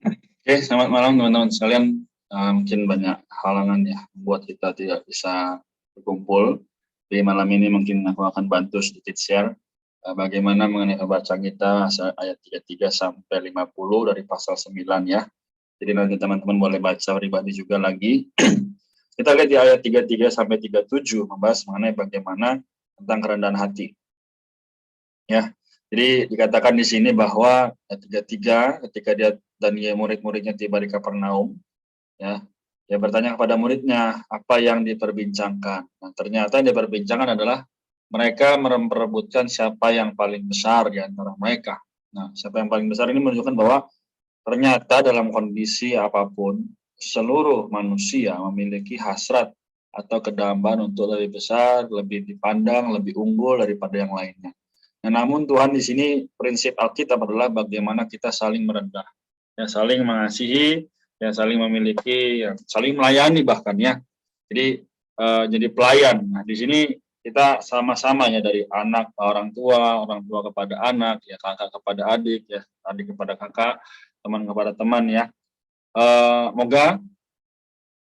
Oke, selamat malam teman-teman sekalian. Mungkin banyak halangan ya buat kita tidak bisa berkumpul. Di malam ini mungkin aku akan bantu sedikit share bagaimana mengenai baca kita ayat 33 sampai 50 dari pasal 9 ya. Jadi nanti teman-teman boleh baca pribadi juga lagi. Kita lihat di ayat 33 sampai 37 membahas mengenai bagaimana tentang kerendahan hati. Ya. Jadi dikatakan di sini bahwa ayat 33 ketika dia dan murid-muridnya tiba di Kapernaum, ya, dia bertanya kepada muridnya apa yang diperbincangkan. Nah, ternyata yang diperbincangkan adalah mereka memperebutkan siapa yang paling besar di antara mereka. Nah, siapa yang paling besar ini menunjukkan bahwa ternyata dalam kondisi apapun, seluruh manusia memiliki hasrat atau kedambahan untuk lebih besar, lebih dipandang, lebih unggul daripada yang lainnya. Nah, namun Tuhan di sini prinsip Alkitab adalah bagaimana kita saling merendah, ya, saling mengasihi, ya, saling memiliki, ya, saling melayani bahkan ya. Jadi pelayan. Nah, di sini kita sama-sama ya dari anak ke orang tua kepada anak, ya kakak kepada adik, ya adik kepada kakak, teman kepada teman ya. Moga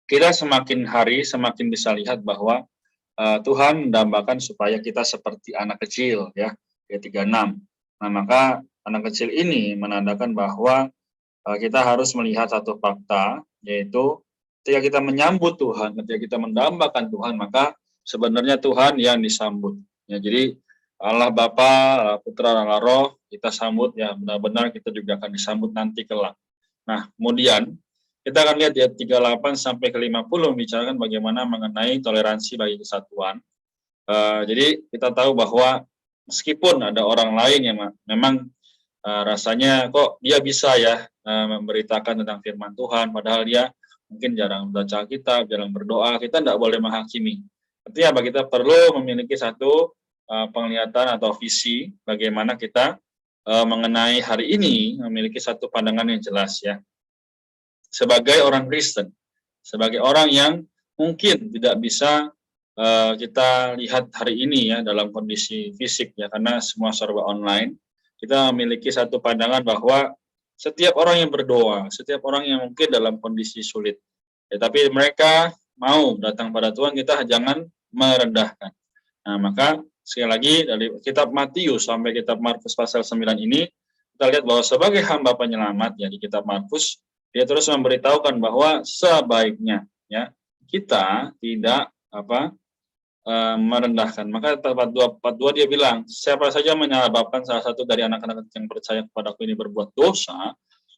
kita semakin hari semakin bisa lihat bahwa Tuhan mendambakan supaya kita seperti anak kecil ya, ayat 36. Nah, maka anak kecil ini menandakan bahwa kita harus melihat satu fakta, yaitu ketika kita menyambut Tuhan, ketika kita mendambakan Tuhan, maka sebenarnya Tuhan yang disambut. Ya, jadi Allah Bapa, Allah Putra, Allah Roh, kita sambut ya, benar-benar kita juga akan disambut nanti kelak. Nah, kemudian kita akan lihat ayat 38 sampai ke 50 membicarakan bagaimana mengenai toleransi bagi kesatuan. Jadi kita tahu bahwa meskipun ada orang lain yang memang rasanya kok dia bisa ya memberitakan tentang firman Tuhan, padahal dia mungkin jarang baca kitab, jarang berdoa, kita tidak boleh menghakimi. Artinya apa? Kita perlu memiliki satu penglihatan atau visi bagaimana kita mengenai hari ini memiliki satu pandangan yang jelas ya. Sebagai orang Kristen, sebagai orang yang mungkin tidak bisa kita lihat hari ini ya dalam kondisi fisik ya, karena semua serba online, kita memiliki satu pandangan bahwa setiap orang yang berdoa, setiap orang yang mungkin dalam kondisi sulit, ya, tapi mereka mau datang pada Tuhan, kita jangan merendahkan. Nah, maka sekali lagi dari kitab Matius sampai kitab Markus pasal 9 ini, kita lihat bahwa sebagai hamba penyelamat ya di kitab Markus, dia terus memberitahukan bahwa sebaiknya ya kita tidak merendahkan. Maka pasal 42 dia bilang, siapa saja menyebabkan salah satu dari anak-anak yang percaya kepadaku ini berbuat dosa,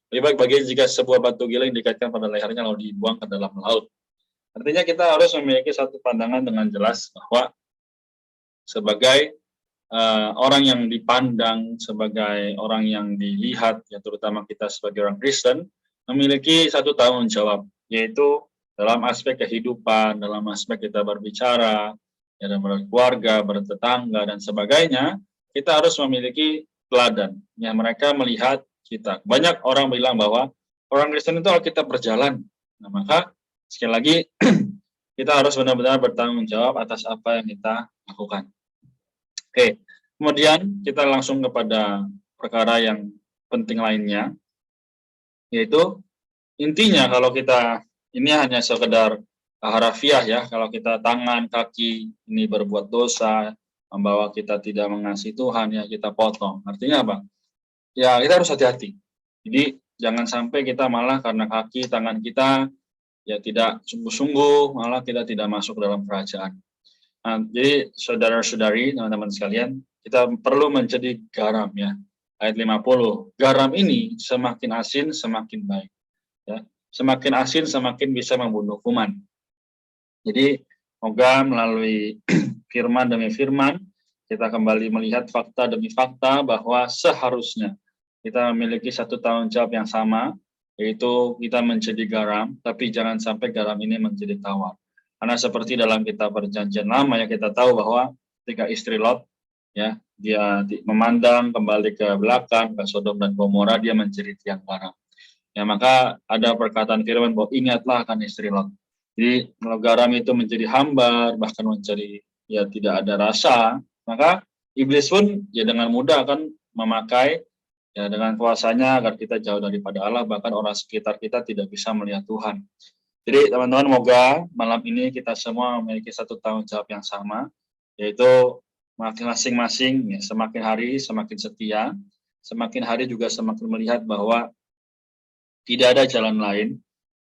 lebih baik bagi jika sebuah batu giling dikaitkan pada lehernya lalu dibuang ke dalam laut. Artinya kita harus memiliki satu pandangan dengan jelas bahwa sebagai orang yang dipandang, sebagai orang yang dilihat, ya terutama kita sebagai orang Kristen, memiliki satu tanggung jawab, yaitu dalam aspek kehidupan, dalam aspek kita berbicara, ya, dalam berkeluarga, bertetangga, dan sebagainya, kita harus memiliki teladan. Ya, mereka melihat kita. Banyak orang bilang bahwa orang Kristen itu Alkitab berjalan. Nah, maka sekali lagi, kita harus benar-benar bertanggung jawab atas apa yang kita lakukan. Oke, kemudian kita langsung kepada perkara yang penting lainnya, yaitu intinya kalau kita ini hanya sekedar harafiah ya, kalau kita tangan, kaki ini berbuat dosa, membawa kita tidak mengasihi Tuhan, ya kita potong. Artinya apa? Ya kita harus hati-hati. Jadi jangan sampai kita malah karena kaki, tangan kita ya tidak sungguh-sungguh, malah kita tidak masuk dalam kerajaan. Nah, jadi saudara-saudari, teman-teman sekalian, kita perlu menjadi garam ya. Ayat 50. Garam ini semakin asin semakin baik. Ya. Semakin asin semakin bisa membunuh kuman. Jadi semoga melalui firman demi firman kita kembali melihat fakta demi fakta bahwa seharusnya kita memiliki satu tanggung jawab yang sama, yaitu kita menjadi garam, tapi jangan sampai garam ini menjadi tawar. Karena seperti dalam kitab Perjanjian Lama ya, kita tahu bahwa ketika istri Lot ya dia memandang kembali ke belakang ke Sodom dan Gomora, dia menjadi tiang garam. Ya, maka ada perkataan firman bahwa ingatlah akan istri Lot. Jadi kalau garam itu menjadi hambar, bahkan menjadi ya tidak ada rasa, maka iblis pun ya dengan mudah akan memakai Ya, dengan kuasanya agar kita jauh daripada Allah, bahkan orang sekitar kita tidak bisa melihat Tuhan. Jadi teman-teman, moga malam ini kita semua memiliki satu tanggung jawab yang sama, yaitu masing-masing ya, semakin hari semakin setia, semakin hari juga semakin melihat bahwa tidak ada jalan lain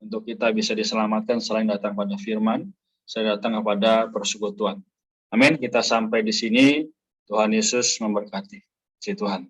untuk kita bisa diselamatkan selain datang pada firman, selain datang kepada persekutuan. Amin. Kita sampai di sini. Tuhan Yesus memberkati. Puji Tuhan.